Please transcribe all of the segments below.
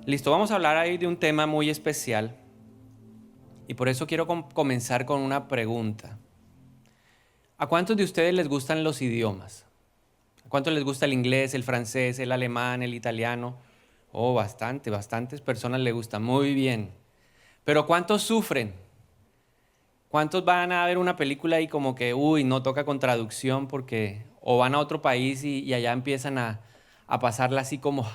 Listo, vamos a hablar ahí de un tema muy especial y por eso quiero comenzar con una pregunta. ¿A cuántos de ustedes les gustan los idiomas? ¿A cuántos les gusta el inglés, el francés, el alemán, el italiano? Oh, bastantes personas les gustan. Muy bien. Pero ¿cuántos sufren? ¿Cuántos van a ver una película y como que, uy, no toca con traducción porque o van a otro país y allá empiezan a pasarla así como,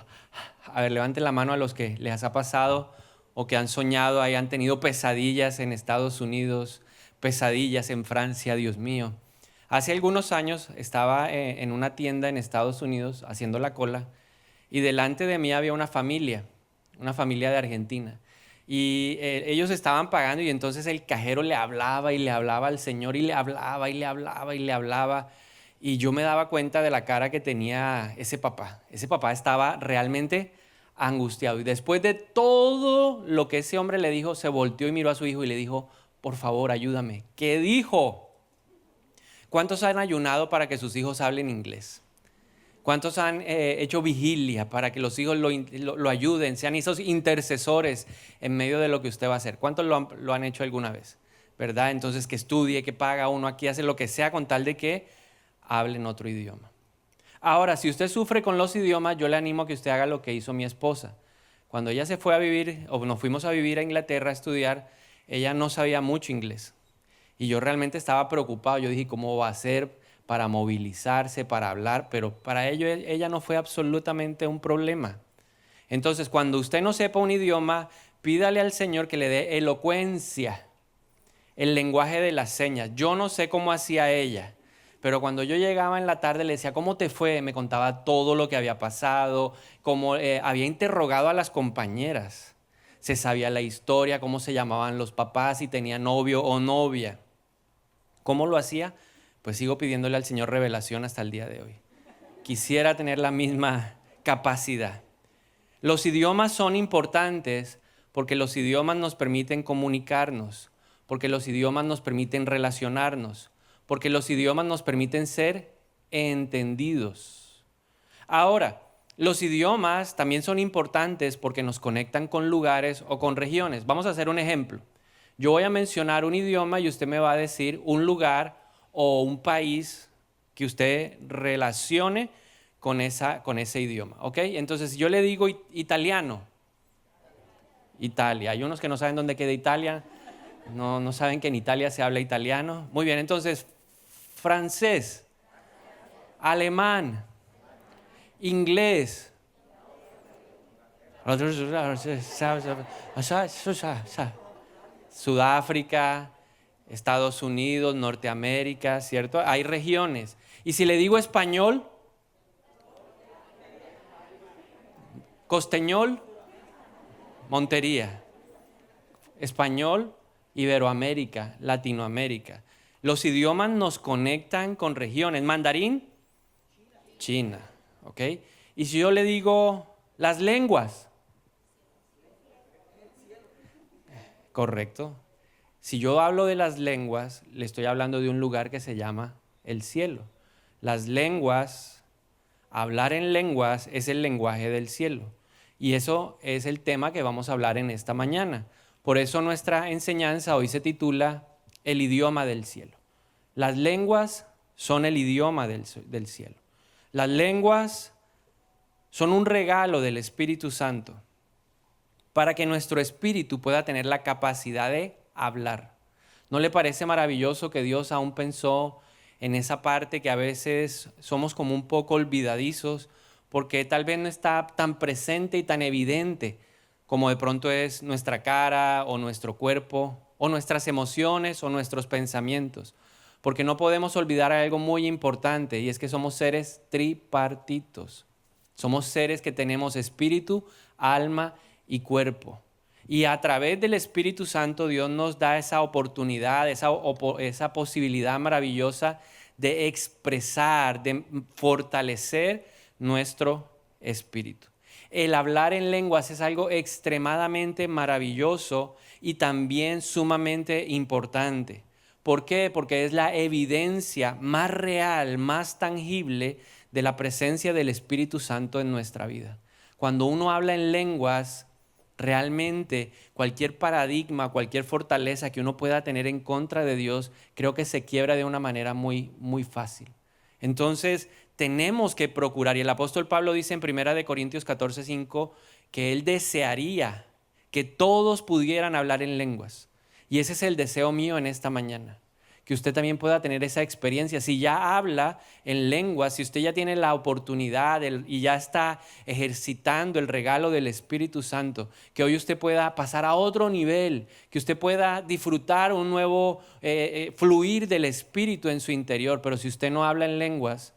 a ver, levanten la mano a los que les ha pasado o que han soñado, ahí han tenido pesadillas en Estados Unidos, pesadillas en Francia, Dios mío. Hace algunos años estaba en una tienda en Estados Unidos haciendo la cola y delante de mí había una familia de Argentina. Y ellos estaban pagando y entonces el cajero le hablaba y le hablaba al señor y le hablaba y le hablaba y le hablaba. Y yo me daba cuenta de la cara que tenía ese papá. Ese papá estaba realmente angustiado. Y después de todo lo que ese hombre le dijo, se volteó y miró a su hijo y le dijo, por favor, ayúdame. ¿Qué dijo? ¿Cuántos han ayunado para que sus hijos hablen inglés? ¿Cuántos han hecho vigilia para que los hijos lo ayuden, sean esos intercesores en medio de lo que usted va a hacer? ¿Cuántos lo han hecho alguna vez? ¿Verdad? Entonces que estudie, que paga uno aquí, hace lo que sea con tal de que hable en otro idioma. Ahora, si usted sufre con los idiomas, yo le animo a que usted haga lo que hizo mi esposa. Cuando ella se fue a vivir, o nos fuimos a vivir a Inglaterra a estudiar, ella no sabía mucho inglés. Y yo realmente estaba preocupado. Yo dije, ¿cómo va a ser para movilizarse, para hablar? Pero para ello ella no fue absolutamente un problema. Entonces, cuando usted no sepa un idioma, pídale al Señor que le dé elocuencia, el lenguaje de las señas. Yo no sé cómo hacía ella, pero cuando yo llegaba en la tarde le decía, ¿cómo te fue? Me contaba todo lo que había pasado, cómo había interrogado a las compañeras. Se sabía la historia, cómo se llamaban los papás, si tenía novio o novia. ¿Cómo lo hacía? Pues sigo pidiéndole al Señor revelación hasta el día de hoy. Quisiera tener la misma capacidad. Los idiomas son importantes porque los idiomas nos permiten comunicarnos, porque los idiomas nos permiten relacionarnos, porque los idiomas nos permiten ser entendidos. Ahora, los idiomas también son importantes porque nos conectan con lugares o con regiones. Vamos a hacer un ejemplo. Yo voy a mencionar un idioma y usted me va a decir un lugar o un país que usted relacione con ese idioma, ¿ok? Entonces, si yo le digo italiano, Italia. Hay unos que no saben dónde queda Italia, no saben que en Italia se habla italiano. Muy bien, entonces, francés, alemán, inglés, Sudáfrica, Estados Unidos, Norteamérica, ¿cierto? Hay regiones. Y si le digo español, costeñol, Montería. Español, Iberoamérica, Latinoamérica. Los idiomas nos conectan con regiones. Mandarín, China, ¿ok? Y si yo le digo las lenguas, correcto. Si yo hablo de las lenguas, le estoy hablando de un lugar que se llama el cielo. Las lenguas, hablar en lenguas es el lenguaje del cielo. Y eso es el tema que vamos a hablar en esta mañana. Por eso nuestra enseñanza hoy se titula El idioma del cielo. Las lenguas son el idioma del cielo. Las lenguas son un regalo del Espíritu Santo para que nuestro espíritu pueda tener la capacidad de hablar. ¿No le parece maravilloso que Dios aún pensó en esa parte que a veces somos como un poco olvidadizos porque tal vez no está tan presente y tan evidente como de pronto es nuestra cara o nuestro cuerpo o nuestras emociones o nuestros pensamientos? Porque no podemos olvidar algo muy importante y es que somos seres tripartitos. Somos seres que tenemos espíritu, alma y cuerpo. Y a través del Espíritu Santo Dios nos da esa oportunidad, esa posibilidad maravillosa de expresar, de fortalecer nuestro espíritu. El hablar en lenguas es algo extremadamente maravilloso y también sumamente importante. ¿Por qué? Porque es la evidencia más real, más tangible de la presencia del Espíritu Santo en nuestra vida. Cuando uno habla en lenguas, realmente cualquier paradigma, cualquier fortaleza que uno pueda tener en contra de Dios, creo que se quiebra de una manera muy, muy fácil. Entonces, tenemos que procurar, y el apóstol Pablo dice en 1 Corintios 14:5 que él desearía que todos pudieran hablar en lenguas. Y ese es el deseo mío en esta mañana, que usted también pueda tener esa experiencia. Si ya habla en lenguas, si usted ya tiene la oportunidad y ya está ejercitando el regalo del Espíritu Santo, que hoy usted pueda pasar a otro nivel, que usted pueda disfrutar un nuevo fluir del Espíritu en su interior. Pero si usted no habla en lenguas,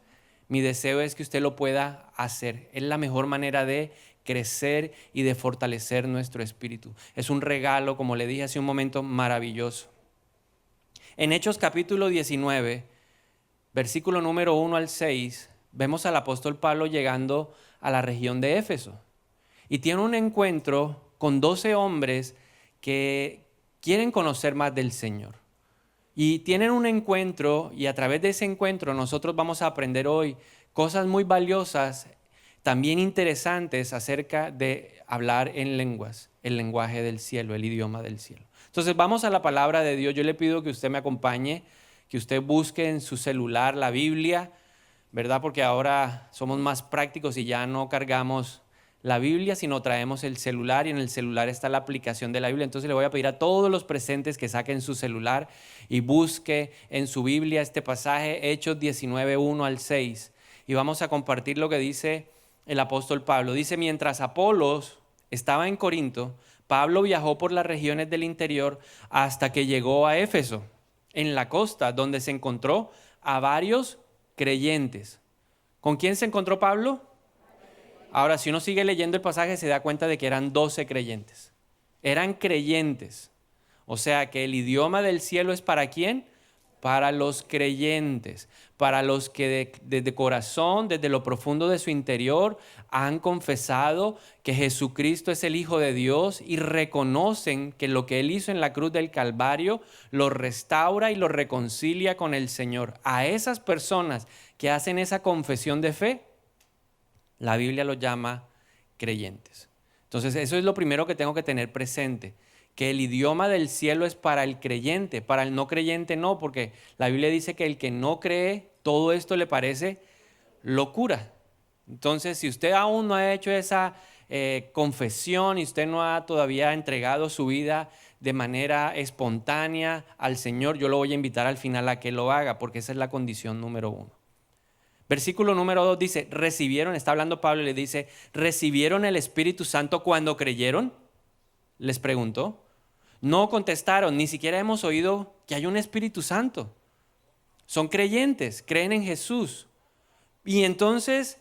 mi deseo es que usted lo pueda hacer. Es la mejor manera de crecer y de fortalecer nuestro espíritu. Es un regalo, como le dije hace un momento, maravilloso. En Hechos capítulo 19, versículo número 1 al 6, vemos al apóstol Pablo llegando a la región de Éfeso y tiene un encuentro con 12 hombres que quieren conocer más del Señor. Y tienen un encuentro, y a través de ese encuentro nosotros vamos a aprender hoy cosas muy valiosas, también interesantes acerca de hablar en lenguas, el lenguaje del cielo, el idioma del cielo. Entonces vamos a la palabra de Dios. Yo le pido que usted me acompañe, que usted busque en su celular la Biblia, ¿verdad? Porque ahora somos más prácticos y ya no cargamos la Biblia, sino traemos el celular, y en el celular está la aplicación de la Biblia. Entonces le voy a pedir a todos los presentes que saquen su celular y busque en su Biblia este pasaje, Hechos 19, 1 al 6. Y vamos a compartir lo que dice el apóstol Pablo. Dice: mientras Apolos estaba en Corinto, Pablo viajó por las regiones del interior hasta que llegó a Éfeso, en la costa, donde se encontró a varios creyentes. ¿Con quién se encontró Pablo? Ahora, si uno sigue leyendo el pasaje, se da cuenta de que eran 12 creyentes. Eran creyentes. O sea que el idioma del cielo es ¿para quién? Para los creyentes, para los que desde corazón, desde lo profundo de su interior, han confesado que Jesucristo es el Hijo de Dios y reconocen que lo que Él hizo en la cruz del Calvario los restaura y los reconcilia con el Señor. A esas personas que hacen esa confesión de fe, la Biblia los llama creyentes. Entonces, eso es lo primero que tengo que tener presente, que el idioma del cielo es para el creyente, para el no creyente no, porque la Biblia dice que el que no cree, todo esto le parece locura. Entonces, si usted aún no ha hecho esa confesión y usted no ha todavía entregado su vida de manera espontánea al Señor, yo lo voy a invitar al final a que lo haga, porque esa es la condición número 1. Versículo número 2 dice: recibieron, está hablando Pablo y le dice, ¿recibieron el Espíritu Santo cuando creyeron? Les preguntó. No contestaron, ni siquiera hemos oído que hay un Espíritu Santo. Son creyentes, creen en Jesús. Y entonces,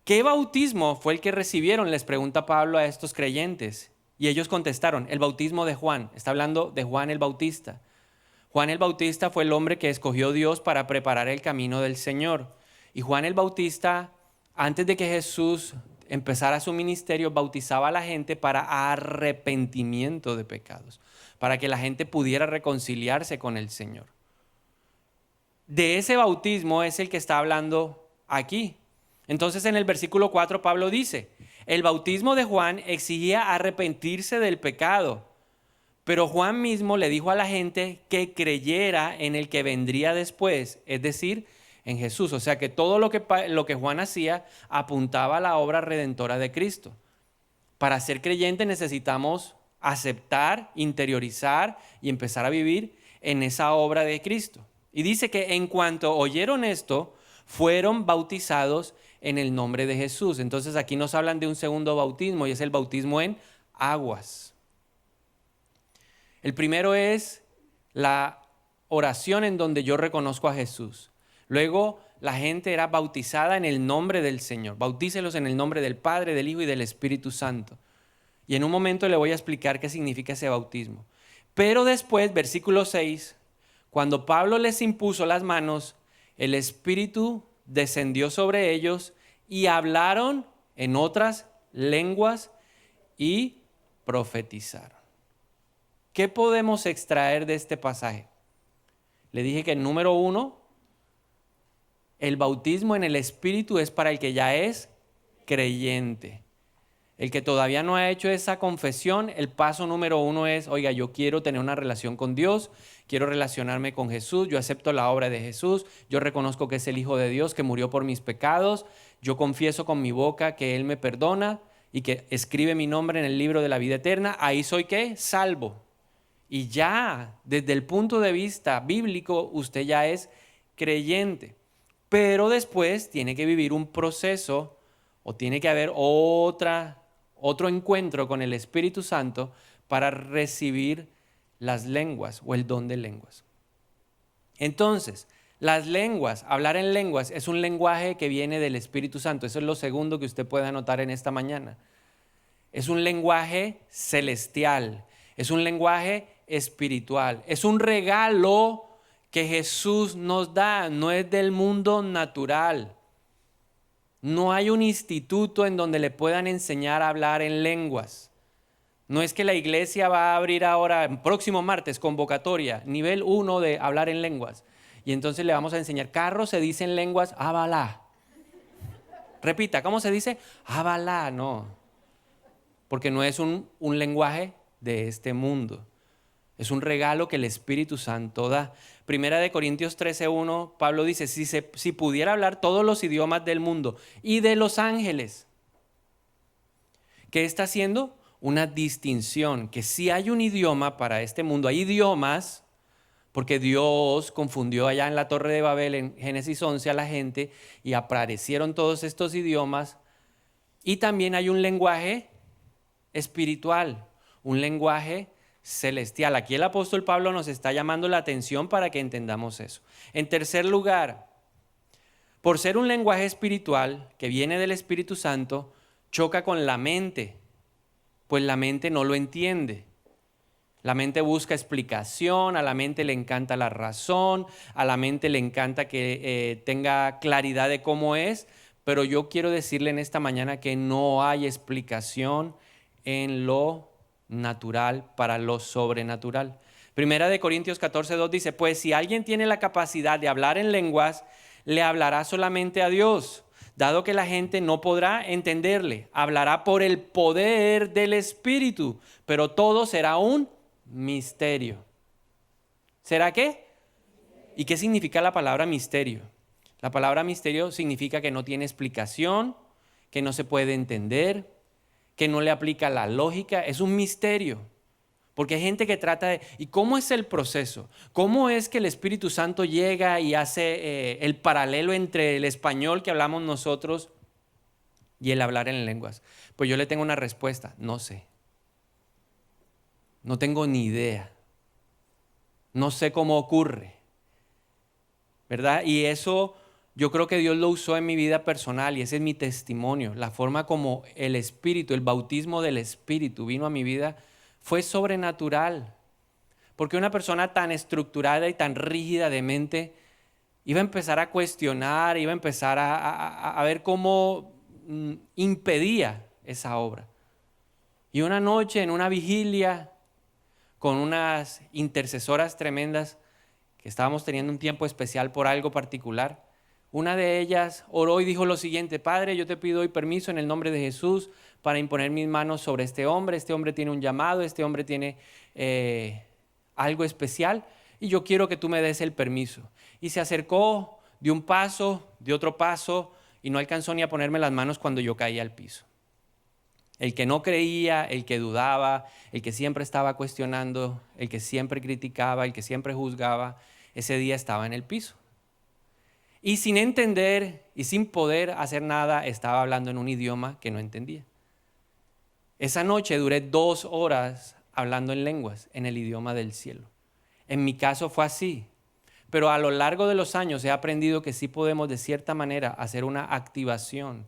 ¿qué bautismo fue el que recibieron? Les pregunta Pablo a estos creyentes. Y ellos contestaron, el bautismo de Juan. Está hablando de Juan el Bautista. Juan el Bautista fue el hombre que escogió Dios para preparar el camino del Señor. Y Juan el Bautista, antes de que Jesús empezara su ministerio, bautizaba a la gente para arrepentimiento de pecados, para que la gente pudiera reconciliarse con el Señor. De ese bautismo es el que está hablando aquí. Entonces en el versículo 4 Pablo dice, el bautismo de Juan exigía arrepentirse del pecado, pero Juan mismo le dijo a la gente que creyera en el que vendría después, es decir, en Jesús. O sea que todo lo que Juan hacía apuntaba a la obra redentora de Cristo. Para ser creyente necesitamos aceptar, interiorizar y empezar a vivir en esa obra de Cristo. Y dice que en cuanto oyeron esto, fueron bautizados en el nombre de Jesús. Entonces aquí nos hablan de un segundo bautismo y es el bautismo en aguas. El primero es la oración en donde yo reconozco a Jesús. Luego la gente era bautizada en el nombre del Señor. Bautícelos en el nombre del Padre, del Hijo y del Espíritu Santo. Y en un momento le voy a explicar qué significa ese bautismo. Pero después, versículo 6, cuando Pablo les impuso las manos, el Espíritu descendió sobre ellos y hablaron en otras lenguas y profetizaron. ¿Qué podemos extraer de este pasaje? Le dije que número 1, el bautismo en el Espíritu es para el que ya es creyente. El que todavía no ha hecho esa confesión, el paso número 1 es, oiga, yo quiero tener una relación con Dios, quiero relacionarme con Jesús, yo acepto la obra de Jesús, yo reconozco que es el Hijo de Dios, que murió por mis pecados, yo confieso con mi boca que Él me perdona y que escribe mi nombre en el libro de la vida eterna. Ahí soy, ¿qué? Salvo. Y ya, desde el punto de vista bíblico, usted ya es creyente. Pero después tiene que vivir un proceso o tiene que haber otro encuentro con el Espíritu Santo para recibir las lenguas o el don de lenguas. Entonces, las lenguas, hablar en lenguas, es un lenguaje que viene del Espíritu Santo. Eso es lo segundo que usted puede anotar en esta mañana. Es un lenguaje celestial, es un lenguaje espiritual, es un regalo que Jesús nos da, no es del mundo natural. No hay un instituto en donde le puedan enseñar a hablar en lenguas. No es que la iglesia va a abrir ahora, próximo martes, convocatoria, nivel 1 de hablar en lenguas. Y entonces le vamos a enseñar, Carlos se dice en lenguas, abalá. Repita, ¿cómo se dice? Abalá, no. Porque no es un lenguaje de este mundo. Es un regalo que el Espíritu Santo da. Primera de Corintios 13:1, Pablo dice, si pudiera hablar todos los idiomas del mundo y de los ángeles, ¿qué está haciendo? Una distinción, que si hay un idioma para este mundo, hay idiomas, porque Dios confundió allá en la Torre de Babel, en Génesis 11, a la gente, y aparecieron todos estos idiomas, y también hay un lenguaje espiritual, un lenguaje celestial. Aquí el apóstol Pablo nos está llamando la atención para que entendamos eso. En tercer lugar, por ser un lenguaje espiritual que viene del Espíritu Santo, choca con la mente, pues la mente no lo entiende. La mente busca explicación, a la mente le encanta la razón, a la mente le encanta que tenga claridad de cómo es, pero yo quiero decirle en esta mañana que no hay explicación en lo natural para lo sobrenatural. Primera de Corintios 14:2 dice, pues si alguien tiene la capacidad de hablar en lenguas, le hablará solamente a Dios, dado que la gente no podrá entenderle. Hablará por el poder del Espíritu, pero todo será un misterio. ¿Será qué? ¿Y qué significa la palabra misterio? La palabra misterio significa que no tiene explicación, que no se puede entender, que no le aplica la lógica. Es un misterio. Porque hay gente que trata de... ¿Y cómo es el proceso? ¿Cómo es que el Espíritu Santo llega y hace el paralelo entre el español que hablamos nosotros y el hablar en lenguas? Pues yo le tengo una respuesta. No sé. No tengo ni idea. No sé cómo ocurre. ¿Verdad? Y eso yo creo que Dios lo usó en mi vida personal y ese es mi testimonio. La forma como el Espíritu, el bautismo del Espíritu vino a mi vida fue sobrenatural. Porque una persona tan estructurada y tan rígida de mente iba a empezar a cuestionar, iba a empezar a ver cómo impedía esa obra. Y una noche en una vigilia con unas intercesoras tremendas que estábamos teniendo un tiempo especial por algo particular, una de ellas oró y dijo lo siguiente: Padre, yo te pido hoy permiso en el nombre de Jesús para imponer mis manos sobre este hombre tiene un llamado, este hombre tiene algo especial y yo quiero que tú me des el permiso. Y se acercó, dio un paso, dio otro paso y no alcanzó ni a ponerme las manos cuando yo caí al piso. El que no creía, el que dudaba, el que siempre estaba cuestionando, el que siempre criticaba, el que siempre juzgaba, ese día estaba en el piso. Y sin entender y sin poder hacer nada, estaba hablando en un idioma que no entendía. Esa noche duré 2 horas hablando en lenguas, en el idioma del cielo. En mi caso fue así, pero a lo largo de los años he aprendido que sí podemos de cierta manera hacer una activación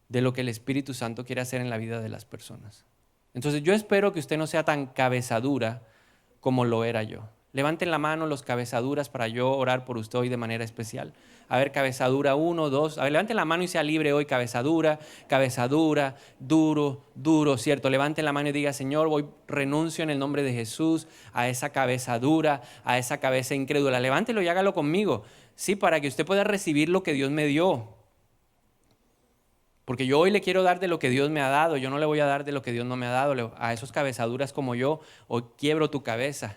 de lo que el Espíritu Santo quiere hacer en la vida de las personas. Entonces yo espero que usted no sea tan cabezadura como lo era yo. Levanten la mano los cabezaduras para yo orar por usted hoy de manera especial. A ver, cabezadura 1, 2. A ver, levanten la mano y sea libre hoy. Cabezadura, duro, ¿cierto? Levanten la mano y diga: Señor, hoy renuncio en el nombre de Jesús a esa cabezadura, a esa cabeza incrédula. Levántelo y hágalo conmigo. Sí, para que usted pueda recibir lo que Dios me dio. Porque yo hoy le quiero dar de lo que Dios me ha dado, yo no le voy a dar de lo que Dios no me ha dado. A esos cabezaduras como yo, hoy quiebro tu cabeza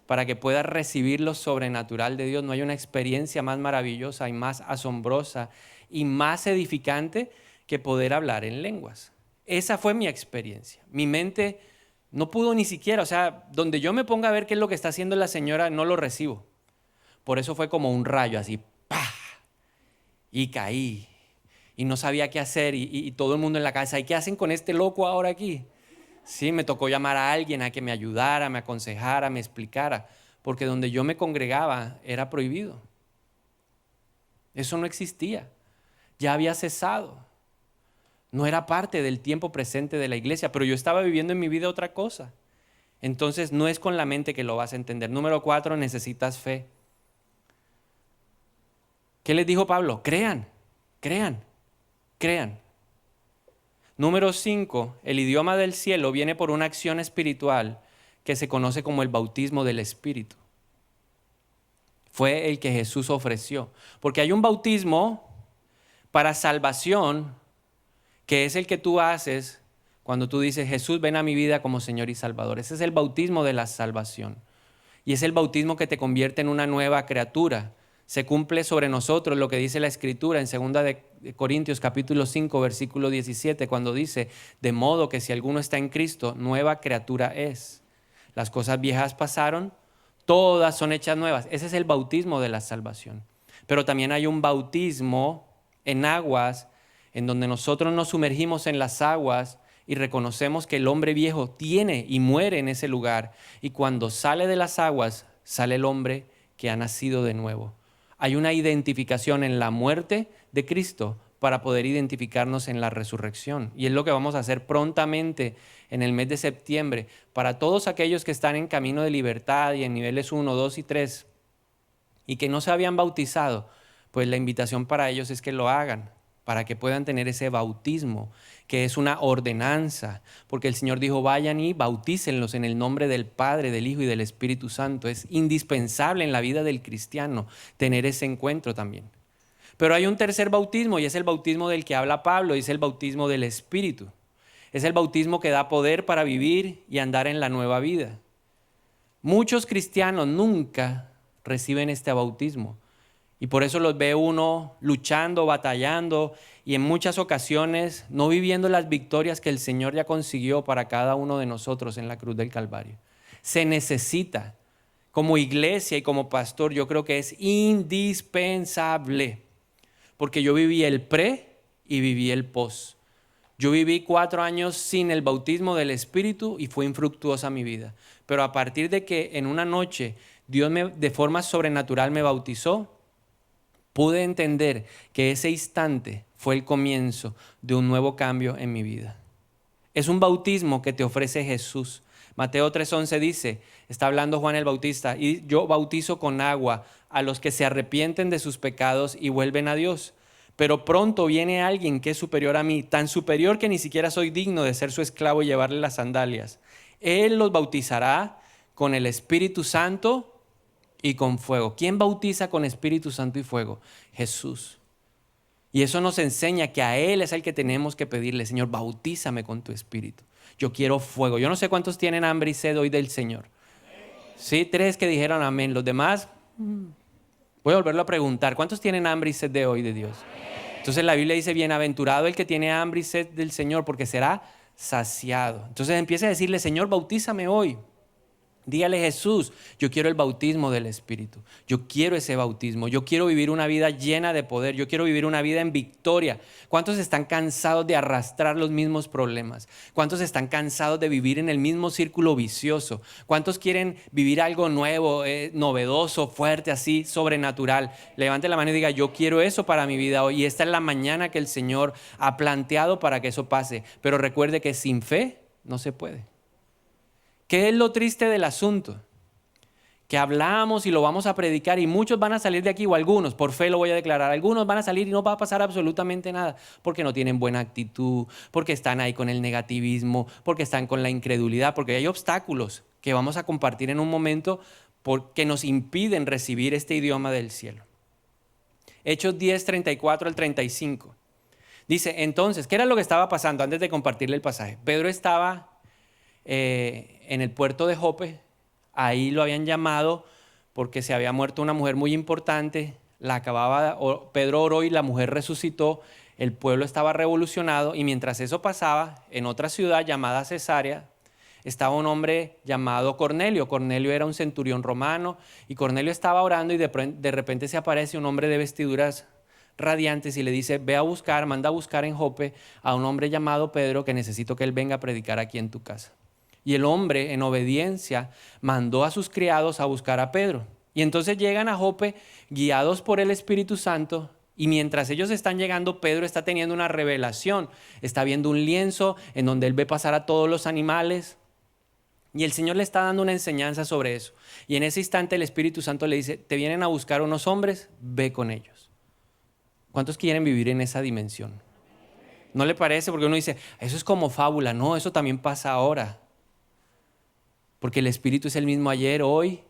para que puedas recibir lo sobrenatural de Dios. No hay una experiencia más maravillosa y más asombrosa y más edificante que poder hablar en lenguas. Esa fue mi experiencia. Mi mente no pudo ni siquiera, o sea, donde yo me ponga a ver qué es lo que está haciendo la señora, no lo recibo. Por eso fue como un rayo así, ¡pah! Y caí. Y no sabía qué hacer y todo el mundo en la casa, ¿y qué hacen con este loco ahora aquí? Sí, me tocó llamar a alguien a que me ayudara, me aconsejara, me explicara, porque donde yo me congregaba era prohibido. Eso no existía, ya había cesado. No era parte del tiempo presente de la iglesia, pero yo estaba viviendo en mi vida otra cosa. Entonces no es con la mente que lo vas a entender. Número 4, necesitas fe. ¿Qué les dijo Pablo? Crean, crean, crean. Número 5, el idioma del cielo viene por una acción espiritual que se conoce como el bautismo del Espíritu. Fue el que Jesús ofreció. Porque hay un bautismo para salvación que es el que tú haces cuando tú dices, Jesús, ven a mi vida como Señor y Salvador. Ese es el bautismo de la salvación. Y es el bautismo que te convierte en una nueva criatura. Se cumple sobre nosotros lo que dice la Escritura en 2 de Corintios capítulo 5, versículo 17, cuando dice, de modo que si alguno está en Cristo, nueva criatura es. Las cosas viejas pasaron, todas son hechas nuevas. Ese es el bautismo de la salvación. Pero también hay un bautismo en aguas, en donde nosotros nos sumergimos en las aguas y reconocemos que el hombre viejo tiene y muere en ese lugar. Y cuando sale de las aguas, sale el hombre que ha nacido de nuevo. Hay una identificación en la muerte de Cristo para poder identificarnos en la resurrección. Y es lo que vamos a hacer prontamente en el mes de septiembre. Para todos aquellos que están en camino de libertad y en niveles 1, 2 y 3 y que no se habían bautizado, pues la invitación para ellos es que lo hagan, para que puedan tener ese bautismo, que es una ordenanza, porque el Señor dijo, vayan y bautícenlos en el nombre del Padre, del Hijo y del Espíritu Santo. Es indispensable en la vida del cristiano tener ese encuentro también. Pero hay un tercer bautismo y es el bautismo del que habla Pablo, y es el bautismo del Espíritu. Es el bautismo que da poder para vivir y andar en la nueva vida. Muchos cristianos nunca reciben este bautismo. Y por eso los ve uno luchando, batallando y en muchas ocasiones no viviendo las victorias que el Señor ya consiguió para cada uno de nosotros en la cruz del Calvario. Se necesita, como iglesia y como pastor, yo creo que es indispensable, porque yo viví el pre y viví el post. Yo viví 4 años sin el bautismo del Espíritu y fue infructuosa mi vida. Pero a partir de que en una noche Dios de forma sobrenatural me bautizó, pude entender que ese instante fue el comienzo de un nuevo cambio en mi vida. Es un bautismo que te ofrece Jesús. Mateo 3:11 dice, está hablando Juan el Bautista, y yo bautizo con agua a los que se arrepienten de sus pecados y vuelven a Dios. Pero pronto viene alguien que es superior a mí, tan superior que ni siquiera soy digno de ser su esclavo y llevarle las sandalias. Él los bautizará con el Espíritu Santo y con fuego. ¿Quién bautiza con Espíritu Santo y fuego? Jesús. Y eso nos enseña que a Él es el que tenemos que pedirle, Señor, bautízame con tu Espíritu. Yo quiero fuego. Yo no sé cuántos tienen hambre y sed hoy del Señor. Sí, 3 que dijeron amén. Los demás, voy a volverlo a preguntar. ¿Cuántos tienen hambre y sed de hoy de Dios? Entonces la Biblia dice, bienaventurado el que tiene hambre y sed del Señor, porque será saciado. Entonces empieza a decirle, Señor, bautízame hoy. Dígale, Jesús, yo quiero el bautismo del Espíritu. Yo quiero ese bautismo. Yo quiero vivir una vida llena de poder. Yo quiero vivir una vida en victoria. ¿Cuántos están cansados de arrastrar los mismos problemas? ¿Cuántos están cansados de vivir en el mismo círculo vicioso? ¿Cuántos quieren vivir algo nuevo, novedoso, fuerte, así, sobrenatural? Levante la mano y diga, yo quiero eso para mi vida hoy. Y esta es la mañana que el Señor ha planteado para que eso pase. Pero recuerde que sin fe no se puede. ¿Qué es lo triste del asunto? Que hablamos y lo vamos a predicar y muchos van a salir de aquí, o algunos, por fe lo voy a declarar, algunos van a salir y no va a pasar absolutamente nada, porque no tienen buena actitud, porque están ahí con el negativismo, porque están con la incredulidad, porque hay obstáculos que vamos a compartir en un momento que nos impiden recibir este idioma del cielo. Hechos 10, 34 al 35. Dice, entonces, ¿qué era lo que estaba pasando antes de compartirle el pasaje? Pedro estaba en el puerto de Jope, ahí lo habían llamado porque se había muerto una mujer muy importante, Pedro oró y la mujer resucitó, el pueblo estaba revolucionado y mientras eso pasaba, en otra ciudad llamada Cesarea, estaba un hombre llamado Cornelio. Cornelio era un centurión romano y Cornelio estaba orando y de repente se aparece un hombre de vestiduras radiantes y le dice, manda a buscar en Jope a un hombre llamado Pedro que necesito que él venga a predicar aquí en tu casa. Y el hombre, en obediencia, mandó a sus criados a buscar a Pedro. Y entonces llegan a Jope guiados por el Espíritu Santo. Y mientras ellos están llegando, Pedro está teniendo una revelación. Está viendo un lienzo en donde él ve pasar a todos los animales. Y el Señor le está dando una enseñanza sobre eso. Y en ese instante el Espíritu Santo le dice, te vienen a buscar unos hombres, ve con ellos. ¿Cuántos quieren vivir en esa dimensión? ¿No le parece? Porque uno dice, eso es como fábula. No, eso también pasa ahora. Porque el Espíritu es el mismo ayer, hoy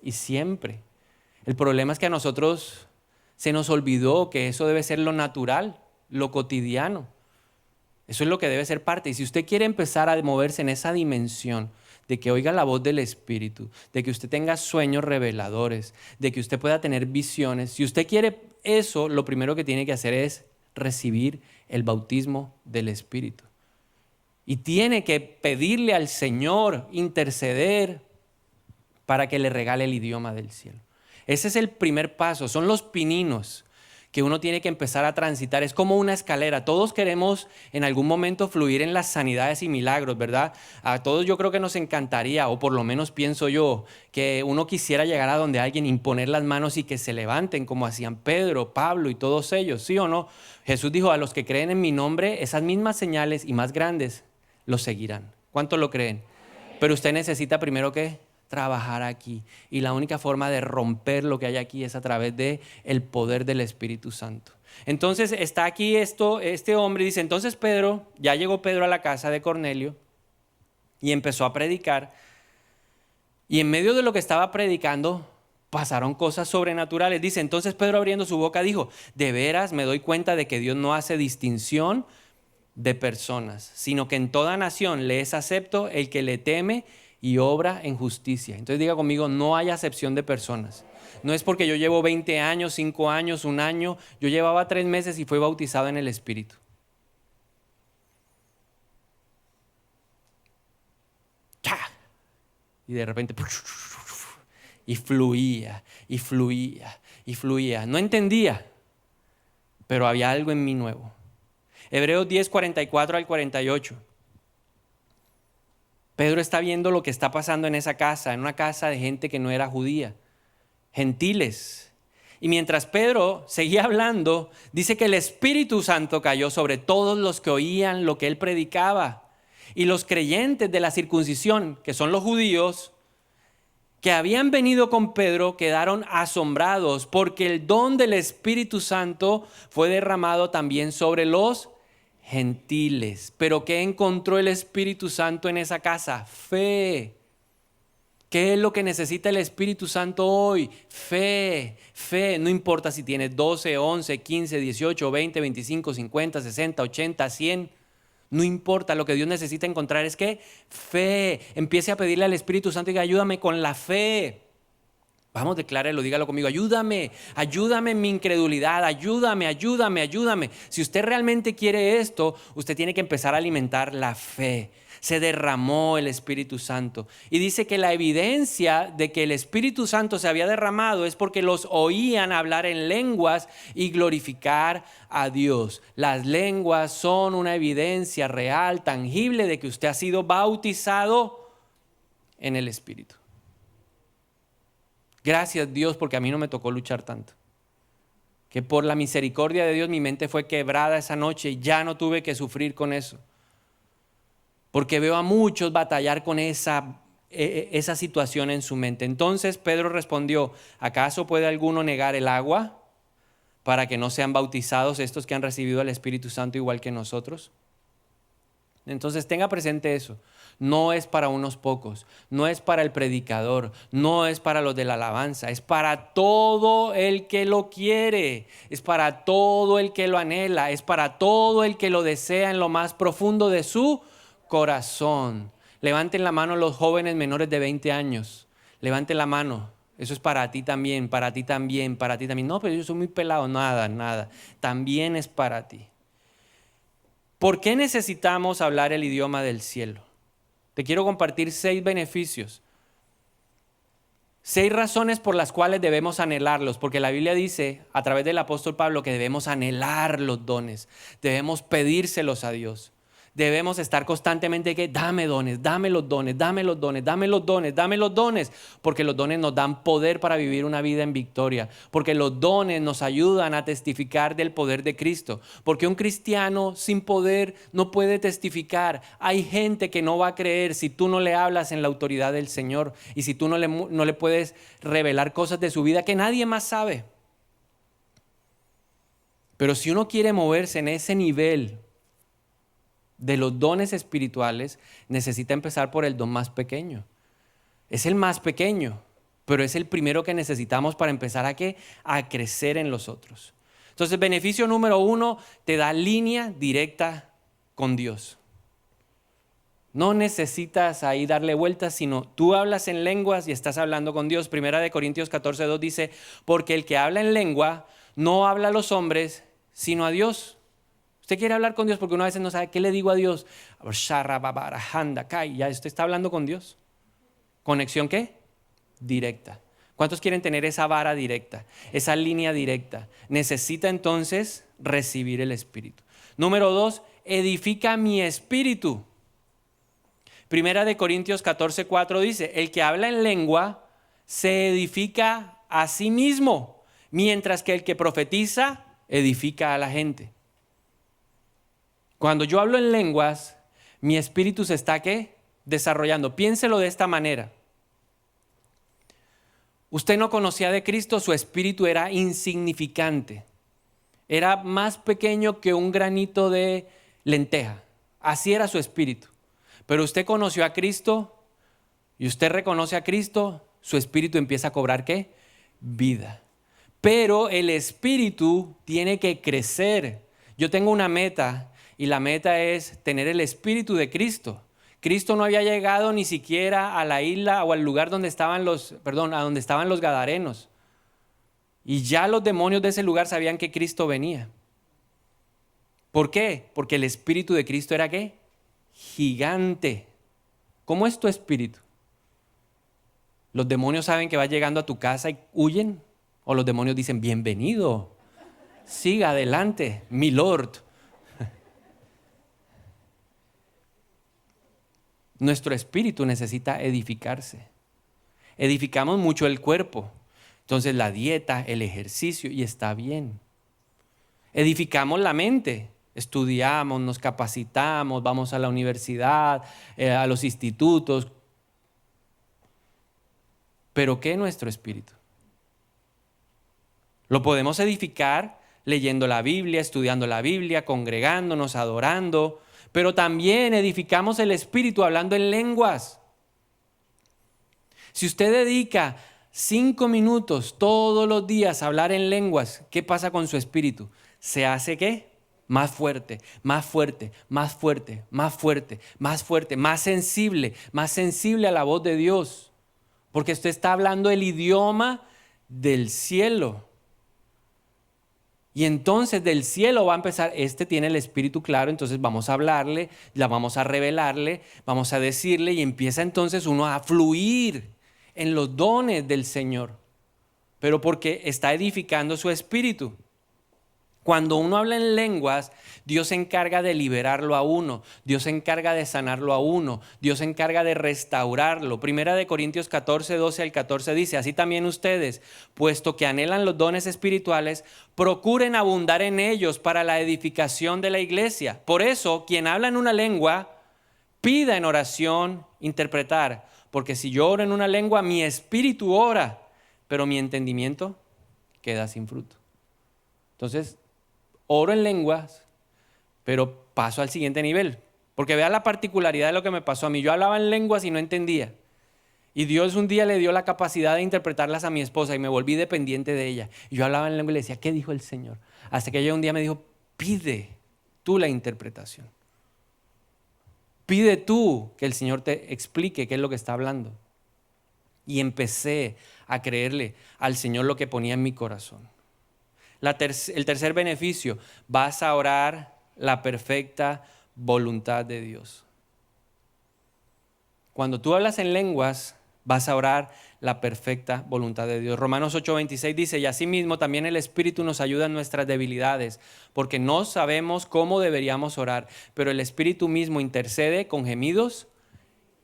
y siempre. El problema es que a nosotros se nos olvidó que eso debe ser lo natural, lo cotidiano. Eso es lo que debe ser parte. Y si usted quiere empezar a moverse en esa dimensión de que oiga la voz del Espíritu, de que usted tenga sueños reveladores, de que usted pueda tener visiones, si usted quiere eso, lo primero que tiene que hacer es recibir el bautismo del Espíritu. Y tiene que pedirle al Señor, interceder para que le regale el idioma del cielo. Ese es el primer paso, son los pininos que uno tiene que empezar a transitar. Es como una escalera. Todos queremos en algún momento fluir en las sanidades y milagros, ¿verdad? A todos yo creo que nos encantaría, o por lo menos pienso yo, que uno quisiera llegar a donde alguien, imponer las manos y que se levanten como hacían Pedro, Pablo y todos ellos, ¿sí o no? Jesús dijo, a los que creen en mi nombre, esas mismas señales y más grandes los seguirán. ¿Cuántos lo creen? Pero usted necesita primero que trabajar aquí. Y la única forma de romper lo que hay aquí es a través de el poder del Espíritu Santo. Entonces está aquí este hombre dice, entonces ya llegó Pedro a la casa de Cornelio y empezó a predicar. Y en medio de lo que estaba predicando, pasaron cosas sobrenaturales. Dice, entonces Pedro abriendo su boca dijo, de veras me doy cuenta de que Dios no hace distinción de personas, sino que en toda nación le es acepto el que le teme y obra en justicia. Entonces diga conmigo, no hay acepción de personas. No es porque yo llevo 20 años, 5 años, 1 año. Yo llevaba 3 meses y fui bautizado en el Espíritu. ¡Cha! Y de repente, y fluía, y fluía, y fluía. No entendía, pero había algo en mí nuevo. Hebreos 10, 44 al 48. Pedro está viendo lo que está pasando en esa casa, en una casa de gente que no era judía, gentiles. Y mientras Pedro seguía hablando, dice que el Espíritu Santo cayó sobre todos los que oían lo que él predicaba. Y los creyentes de la circuncisión, que son los judíos, que habían venido con Pedro, quedaron asombrados porque el don del Espíritu Santo fue derramado también sobre los gentiles. Pero ¿qué encontró el Espíritu Santo en esa casa? Fe. ¿Qué es lo que necesita el Espíritu Santo hoy? Fe, fe. No importa si tienes 12, 11, 15, 18, 20, 25, 50, 60, 80, 100. No importa, lo que Dios necesita encontrar es que fe. Empiece a pedirle al Espíritu Santo y ayúdame con la fe. Vamos, declárelo, dígalo conmigo. Ayúdame en mi incredulidad. Ayúdame. Si usted realmente quiere esto, usted tiene que empezar a alimentar la fe. Se derramó el Espíritu Santo. Y dice que la evidencia de que el Espíritu Santo se había derramado es porque los oían hablar en lenguas y glorificar a Dios. Las lenguas son una evidencia real, tangible de que usted ha sido bautizado en el Espíritu. Gracias Dios, porque a mí no me tocó luchar tanto. Que por la misericordia de Dios mi mente fue quebrada esa noche y ya no tuve que sufrir con eso. Porque veo a muchos batallar con esa situación en su mente. Entonces Pedro respondió, ¿acaso puede alguno negar el agua para que no sean bautizados estos que han recibido el Espíritu Santo igual que nosotros? Entonces tenga presente eso. No es para unos pocos, no es para el predicador, no es para los de la alabanza, es para todo el que lo quiere, es para todo el que lo anhela, es para todo el que lo desea en lo más profundo de su corazón. Levanten la mano los jóvenes menores de 20 años, levanten la mano. Eso es para ti también, para ti también, para ti también. No, pero yo soy muy pelado, nada. También es para ti. ¿Por qué necesitamos hablar el idioma del cielo? Te quiero compartir 6 beneficios. 6 razones por las cuales debemos anhelarlos, porque la Biblia dice a través del apóstol Pablo que debemos anhelar los dones, debemos pedírselos a Dios. Debemos estar constantemente que dame dones, dame los dones, dame los dones, dame los dones, dame los dones, porque los dones nos dan poder para vivir una vida en victoria, porque los dones nos ayudan a testificar del poder de Cristo, porque un cristiano sin poder no puede testificar. Hay gente que no va a creer si tú no le hablas en la autoridad del Señor y si tú no le puedes revelar cosas de su vida que nadie más sabe. Pero si uno quiere moverse en ese nivel de los dones espirituales, necesita empezar por el don más pequeño. Es el más pequeño, pero es el primero que necesitamos para empezar a crecer en los otros. Entonces, beneficio número 1, te da línea directa con Dios. No necesitas ahí darle vueltas, sino tú hablas en lenguas y estás hablando con Dios. Primera de Corintios 14:2 dice, porque el que habla en lengua no habla a los hombres, sino a Dios. Usted quiere hablar con Dios porque uno a veces no sabe qué le digo a Dios. Ya usted está hablando con Dios. ¿Conexión qué? Directa. ¿Cuántos quieren tener esa vara directa, esa línea directa? Necesita entonces recibir el Espíritu. Número 2, edifica mi espíritu. Primera de Corintios 14:4 dice, el que habla en lengua se edifica a sí mismo, mientras que el que profetiza edifica a la gente. Cuando yo hablo en lenguas, mi espíritu se está ¿qué? Desarrollando. Piénselo de esta manera. Usted no conocía de Cristo, su espíritu era insignificante. Era más pequeño que un granito de lenteja. Así era su espíritu. Pero usted conoció a Cristo y usted reconoce a Cristo, su espíritu empieza a cobrar ¿qué? Vida. Pero el espíritu tiene que crecer. Yo tengo una meta. Y la meta es tener el espíritu de Cristo. Cristo no había llegado ni siquiera a la isla o al lugar donde estaban a donde estaban los gadarenos. Y ya los demonios de ese lugar sabían que Cristo venía. ¿Por qué? Porque el espíritu de Cristo era ¿qué? Gigante. ¿Cómo es tu espíritu? ¿Los demonios saben que vas llegando a tu casa y huyen? ¿O los demonios dicen, bienvenido, siga adelante, mi Lord? Nuestro espíritu necesita edificarse. Edificamos mucho el cuerpo. Entonces la dieta, el ejercicio, y está bien. Edificamos la mente. Estudiamos, nos capacitamos, vamos a la universidad, a los institutos. ¿Pero qué es nuestro espíritu? Lo podemos edificar leyendo la Biblia, estudiando la Biblia, congregándonos, adorando. Pero también edificamos el espíritu hablando en lenguas. Si usted dedica 5 minutos todos los días a hablar en lenguas, ¿qué pasa con su espíritu? ¿Se hace qué? Más fuerte, más fuerte, más fuerte, más fuerte, más fuerte, más sensible a la voz de Dios. Porque usted está hablando el idioma del cielo. Y entonces del cielo va a empezar, este tiene el espíritu claro, entonces vamos a hablarle, vamos a revelarle, vamos a decirle y empieza entonces uno a fluir en los dones del Señor. Pero porque está edificando su espíritu. Cuando uno habla en lenguas, Dios se encarga de liberarlo a uno, Dios se encarga de sanarlo a uno, Dios se encarga de restaurarlo. Primera de Corintios 14:12-14 dice, así también ustedes, puesto que anhelan los dones espirituales, procuren abundar en ellos para la edificación de la iglesia. Por eso, quien habla en una lengua, pida en oración interpretar, porque si yo oro en una lengua, mi espíritu ora, pero mi entendimiento queda sin fruto. Entonces, oro en lenguas, pero paso al siguiente nivel. Porque vea la particularidad de lo que me pasó a mí. Yo hablaba en lenguas y no entendía. Y Dios un día le dio la capacidad de interpretarlas a mi esposa y me volví dependiente de ella. Y yo hablaba en lengua y le decía, ¿qué dijo el Señor? Hasta que ella un día me dijo, pide tú la interpretación. Pide tú que el Señor te explique qué es lo que está hablando. Y empecé a creerle al Señor lo que ponía en mi corazón. El tercer beneficio, vas a orar la perfecta voluntad de Dios. Cuando tú hablas en lenguas, vas a orar la perfecta voluntad de Dios. Romanos 8:26 dice, y asimismo también el Espíritu nos ayuda en nuestras debilidades, porque no sabemos cómo deberíamos orar, pero el Espíritu mismo intercede con gemidos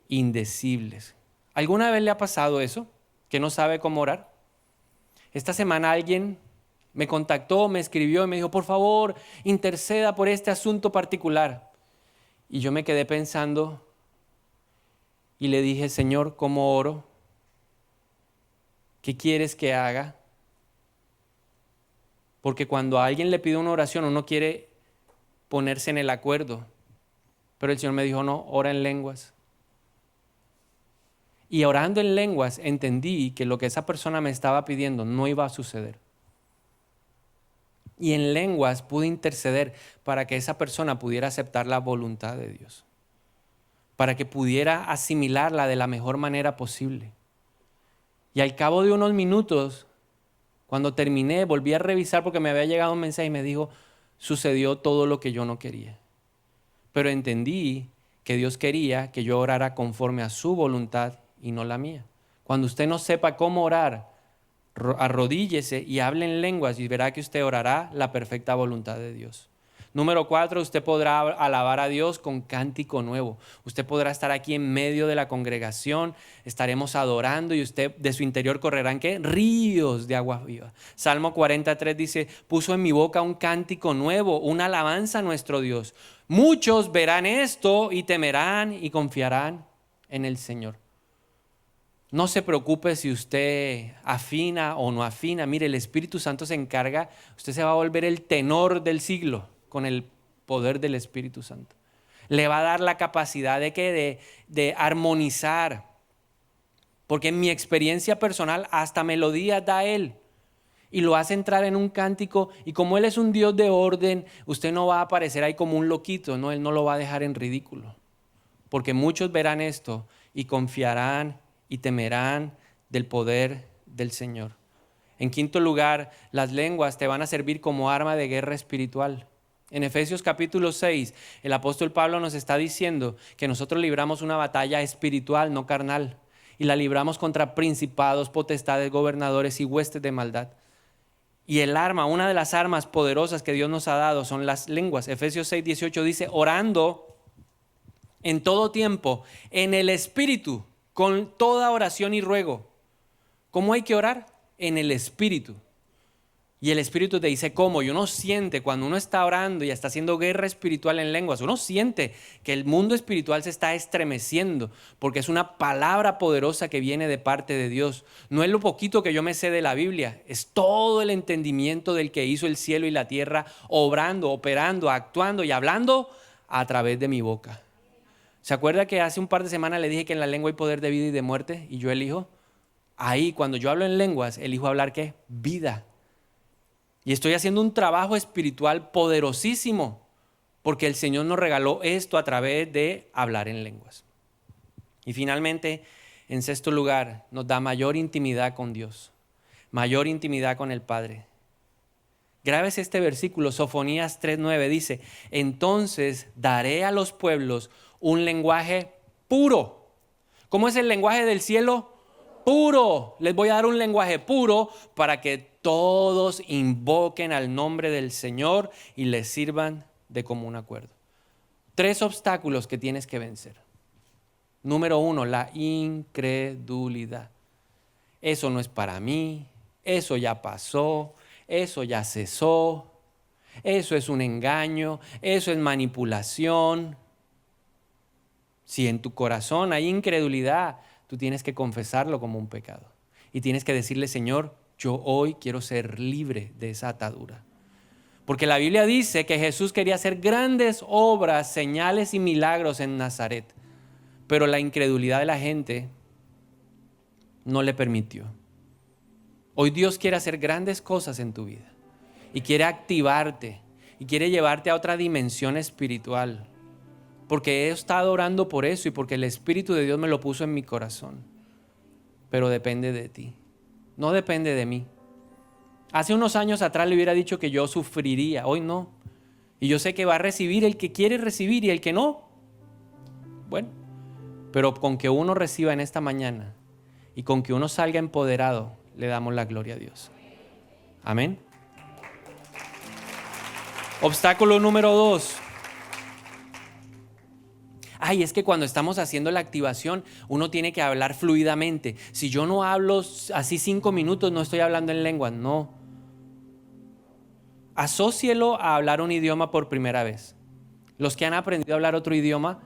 indecibles. ¿Alguna vez le ha pasado eso? ¿Que no sabe cómo orar? Esta semana alguien me contactó, me escribió y me dijo, por favor, interceda por este asunto particular. Y yo me quedé pensando y le dije, Señor, ¿cómo oro? ¿Qué quieres que haga? Porque cuando a alguien le pide una oración, uno quiere ponerse en el acuerdo. Pero el Señor me dijo, no, ora en lenguas. Y orando en lenguas entendí que lo que esa persona me estaba pidiendo no iba a suceder. Y en lenguas pude interceder para que esa persona pudiera aceptar la voluntad de Dios, para que pudiera asimilarla de la mejor manera posible. Y al cabo de unos minutos, cuando terminé, volví a revisar porque me había llegado un mensaje y me dijo, sucedió todo lo que yo no quería. Pero entendí que Dios quería que yo orara conforme a su voluntad y no la mía. Cuando usted no sepa cómo orar, arrodíllese y hable en lenguas y verá que usted orará la perfecta voluntad de Dios. Número 4, usted podrá alabar a Dios con cántico nuevo. Usted podrá estar aquí en medio de la congregación, estaremos adorando y usted de su interior correrán ¿qué? Ríos de agua viva. Salmo 43 dice, puso en mi boca un cántico nuevo, una alabanza a nuestro Dios. Muchos verán esto y temerán y confiarán en el Señor. No se preocupe si usted afina o no afina. Mire, el Espíritu Santo se encarga, usted se va a volver el tenor del siglo con el poder del Espíritu Santo. Le va a dar la capacidad de armonizar. Porque en mi experiencia personal hasta melodías da Él. Y lo hace entrar en un cántico y como Él es un Dios de orden, usted no va a aparecer ahí como un loquito, ¿no? Él no lo va a dejar en ridículo. Porque muchos verán esto y confiarán y temerán del poder del Señor. En quinto lugar, las lenguas te van a servir como arma de guerra espiritual. En Efesios capítulo 6, el apóstol Pablo nos está diciendo que nosotros libramos una batalla espiritual, no carnal, y la libramos contra principados, potestades, gobernadores y huestes de maldad. Y el arma, una de las armas poderosas que Dios nos ha dado son las lenguas. Efesios 6:18 dice, orando en todo tiempo, en el Espíritu, con toda oración y ruego. ¿Cómo hay que orar? En el Espíritu. Y el Espíritu te dice cómo. Y uno siente cuando uno está orando y está haciendo guerra espiritual en lenguas, uno siente que el mundo espiritual se está estremeciendo porque es una palabra poderosa que viene de parte de Dios. No es lo poquito que yo me sé de la Biblia, es todo el entendimiento del que hizo el cielo y la tierra, obrando, operando, actuando y hablando a través de mi boca. ¿Se acuerda que hace un par de semanas le dije que en la lengua hay poder de vida y de muerte y yo elijo? Ahí, cuando yo hablo en lenguas, elijo hablar ¿qué? Vida. Y estoy haciendo un trabajo espiritual poderosísimo porque el Señor nos regaló esto a través de hablar en lenguas. Y finalmente, en sexto lugar, nos da mayor intimidad con Dios, mayor intimidad con el Padre. Grábese este versículo, Sofonías 3:9 dice, entonces daré a los pueblos un lenguaje puro. ¿Cómo es el lenguaje del cielo? Puro. Les voy a dar un lenguaje puro para que todos invoquen al nombre del Señor y les sirvan de común acuerdo. 3 obstáculos que tienes que vencer. Número 1, la incredulidad. Eso no es para mí, eso ya pasó, eso ya cesó, eso es un engaño, eso es manipulación. Si en tu corazón hay incredulidad, tú tienes que confesarlo como un pecado. Y tienes que decirle, Señor, yo hoy quiero ser libre de esa atadura. Porque la Biblia dice que Jesús quería hacer grandes obras, señales y milagros en Nazaret. Pero la incredulidad de la gente no le permitió. Hoy Dios quiere hacer grandes cosas en tu vida. Y quiere activarte. Y quiere llevarte a otra dimensión espiritual. Porque he estado orando por eso y porque el Espíritu de Dios me lo puso en mi corazón. Pero depende de ti. No depende de mí. Hace unos años atrás le hubiera dicho que yo sufriría. Hoy no. Y yo sé que va a recibir el que quiere recibir y el que no. Bueno. Pero con que uno reciba en esta mañana y con que uno salga empoderado, le damos la gloria a Dios. Amén. Obstáculo número 2. Ay, es que cuando estamos haciendo la activación, uno tiene que hablar fluidamente. Si yo no hablo así 5 minutos, no estoy hablando en lenguas, no. Asócielo a hablar un idioma por primera vez. Los que han aprendido a hablar otro idioma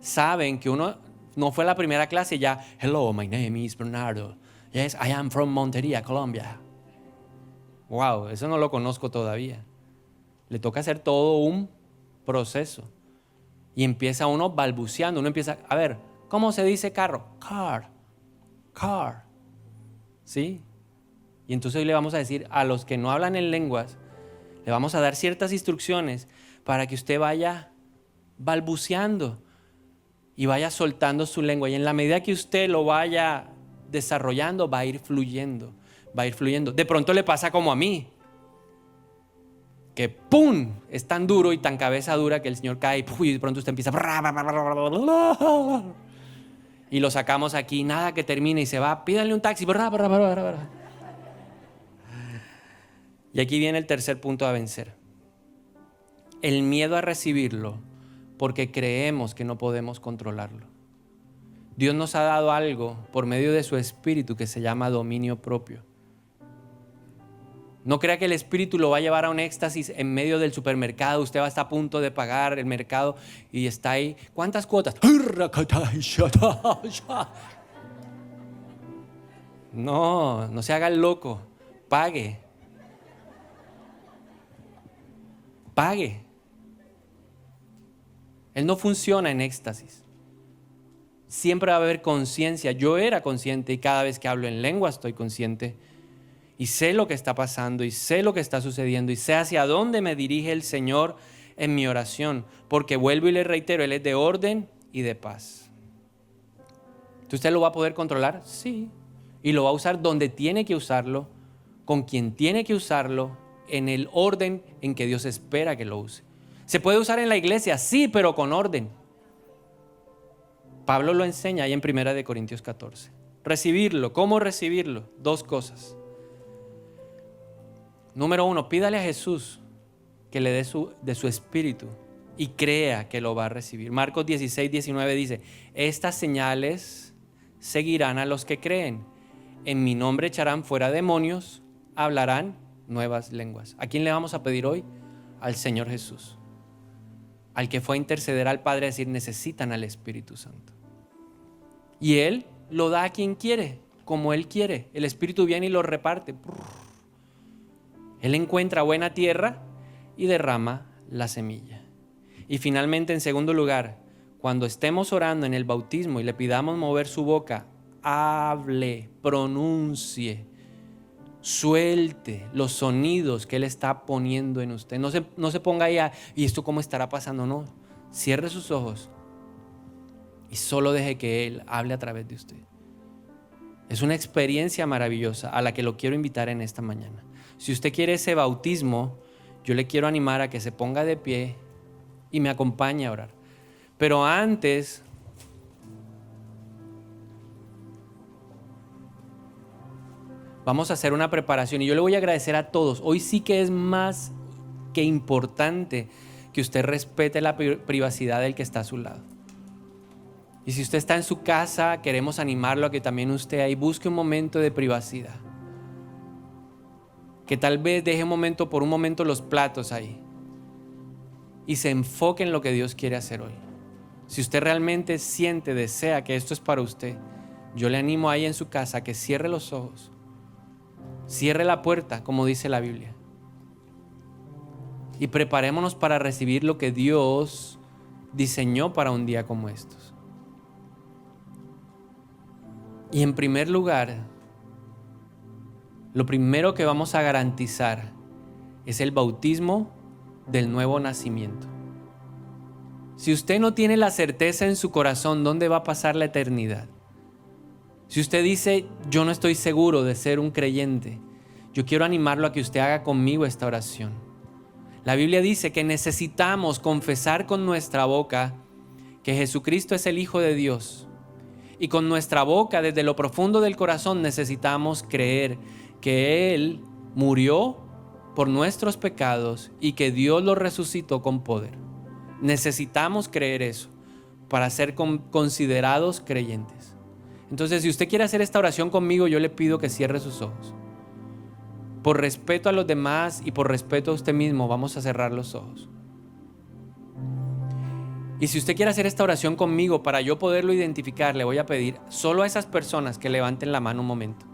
saben que uno no fue a la primera clase y ya, hello, my name is Bernardo. Yes, I am from Montería, Colombia. Wow, eso no lo conozco todavía. Le toca hacer todo un proceso. Y empieza uno balbuceando, uno empieza, a ver, ¿cómo se dice carro? Car. ¿Sí? Y entonces hoy le vamos a decir a los que no hablan en lenguas, le vamos a dar ciertas instrucciones para que usted vaya balbuceando y vaya soltando su lengua. Y en la medida que usted lo vaya desarrollando, va a ir fluyendo. De pronto le pasa como a mí, que ¡pum! Es tan duro y tan cabeza dura que el Señor cae y de pronto usted empieza y lo sacamos aquí, nada que termine y se va, pídanle un taxi. Y aquí viene el tercer punto a vencer. El miedo a recibirlo porque creemos que no podemos controlarlo. Dios nos ha dado algo por medio de su Espíritu que se llama dominio propio. No crea que el Espíritu lo va a llevar a un éxtasis en medio del supermercado. Usted va a estar a punto de pagar el mercado y está ahí. ¿Cuántas cuotas? No se haga el loco. Pague. Él no funciona en éxtasis. Siempre va a haber conciencia. Yo era consciente y cada vez que hablo en lengua estoy consciente. Y sé lo que está pasando y sé lo que está sucediendo y sé hacia dónde me dirige el Señor en mi oración. Porque vuelvo y le reitero, Él es de orden y de paz. ¿Usted lo va a poder controlar? Sí. Y lo va a usar donde tiene que usarlo, con quien tiene que usarlo, en el orden en que Dios espera que lo use. ¿Se puede usar en la iglesia? Sí, pero con orden. Pablo lo enseña ahí en 1 Corintios 14. Recibirlo. ¿Cómo recibirlo? 2 cosas. Número 1, pídale a Jesús que le dé de su espíritu y crea que lo va a recibir. Marcos 16:19 dice, estas señales seguirán a los que creen. En mi nombre echarán fuera demonios, hablarán nuevas lenguas. ¿A quién le vamos a pedir hoy? Al Señor Jesús. Al que fue a interceder al Padre a decir, necesitan al Espíritu Santo. Y Él lo da a quien quiere, como Él quiere. El Espíritu viene y lo reparte. Él encuentra buena tierra y derrama la semilla. Y finalmente, en segundo lugar, cuando estemos orando en el bautismo y le pidamos mover su boca, hable, pronuncie, suelte los sonidos que Él está poniendo en usted. No se ponga ahí ¿y esto cómo estará pasando? No, cierre sus ojos y solo deje que Él hable a través de usted. Es una experiencia maravillosa a la que lo quiero invitar en esta mañana. Si usted quiere ese bautismo, yo le quiero animar a que se ponga de pie y me acompañe a orar. Pero antes, vamos a hacer una preparación y yo le voy a agradecer a todos. Hoy sí que es más que importante que usted respete la privacidad del que está a su lado. Y si usted está en su casa, queremos animarlo a que también usted ahí busque un momento de privacidad. Que tal vez deje por un momento los platos ahí y se enfoque en lo que Dios quiere hacer hoy. Si usted realmente desea que esto es para usted, yo le animo ahí en su casa a que cierre los ojos, cierre la puerta, como dice la Biblia, y preparémonos para recibir lo que Dios diseñó para un día como estos. Y en primer lugar, lo primero que vamos a garantizar es el bautismo del nuevo nacimiento. Si usted no tiene la certeza en su corazón dónde va a pasar la eternidad, si usted dice, yo no estoy seguro de ser un creyente, yo quiero animarlo a que usted haga conmigo esta oración. La Biblia dice que necesitamos confesar con nuestra boca que Jesucristo es el Hijo de Dios. Y con nuestra boca, desde lo profundo del corazón, necesitamos creer que Él murió por nuestros pecados y que Dios lo resucitó con poder. Necesitamos creer eso para ser considerados creyentes. Entonces, si usted quiere hacer esta oración conmigo, yo le pido que cierre sus ojos. Por respeto a los demás y por respeto a usted mismo, vamos a cerrar los ojos. Y si usted quiere hacer esta oración conmigo, para yo poderlo identificar, le voy a pedir solo a esas personas que levanten la mano un momento.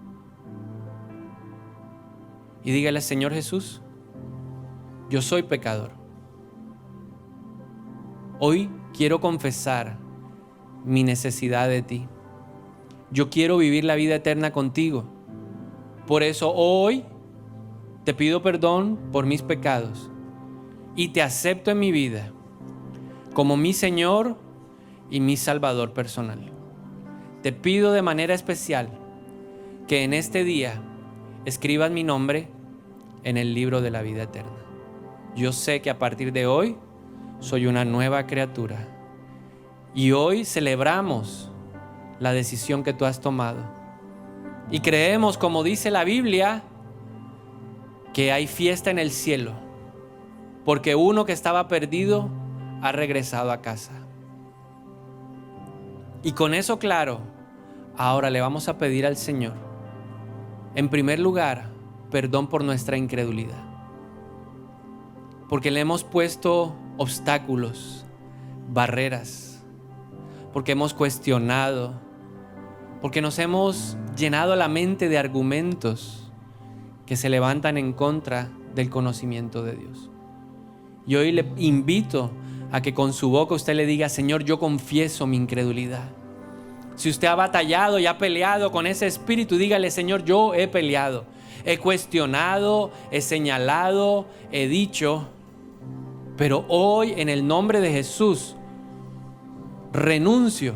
Y dígale, Señor Jesús, yo soy pecador. Hoy quiero confesar mi necesidad de ti. Yo quiero vivir la vida eterna contigo. Por eso hoy te pido perdón por mis pecados y te acepto en mi vida como mi Señor y mi Salvador personal. Te pido de manera especial que en este día escribas mi nombre en el libro de la vida eterna. Yo sé que a partir de hoy soy una nueva criatura y hoy celebramos la decisión que tú has tomado y creemos, como dice la Biblia, que hay fiesta en el cielo porque uno que estaba perdido ha regresado a casa. Y con eso claro, ahora le vamos a pedir al Señor, en primer lugar, perdón por nuestra incredulidad, porque le hemos puesto obstáculos, barreras, porque hemos cuestionado, porque nos hemos llenado la mente de argumentos que se levantan en contra del conocimiento de Dios. Y hoy le invito a que con su boca usted le diga, Señor, yo confieso mi incredulidad. Si usted ha batallado y ha peleado con ese espíritu, dígale, Señor, yo he peleado, he cuestionado, he señalado, he dicho, pero hoy en el nombre de Jesús renuncio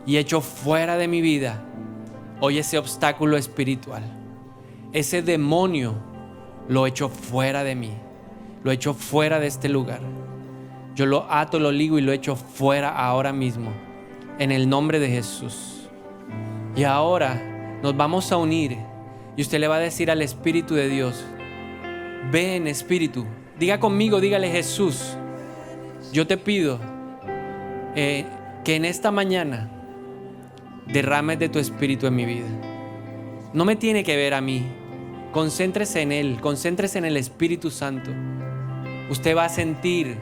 y echo fuera de mi vida hoy ese obstáculo espiritual, ese demonio lo echo fuera de mí, lo echo fuera de este lugar. Yo lo ato, lo ligo y lo echo fuera ahora mismo, en el nombre de Jesús. Y ahora nos vamos a unir y usted le va a decir al Espíritu de Dios, ven Espíritu, diga conmigo, dígale, Jesús, yo te pido que en esta mañana derrames de tu Espíritu en mi vida. No me tiene que ver a mí, concéntrese en Él, concéntrese en el Espíritu Santo. Usted va a sentir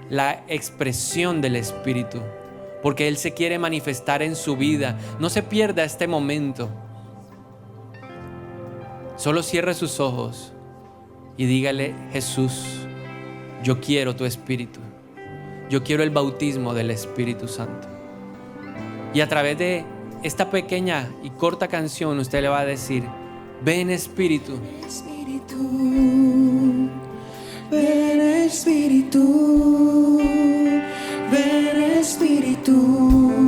la expresión del Espíritu, porque Él se quiere manifestar en su vida. No se pierda este momento. Solo cierre sus ojos y dígale, Jesús, yo quiero tu Espíritu. Yo quiero el bautismo del Espíritu Santo. Y a través de esta pequeña y corta canción usted le va a decir, ven Espíritu. Ven Espíritu, ven Espíritu.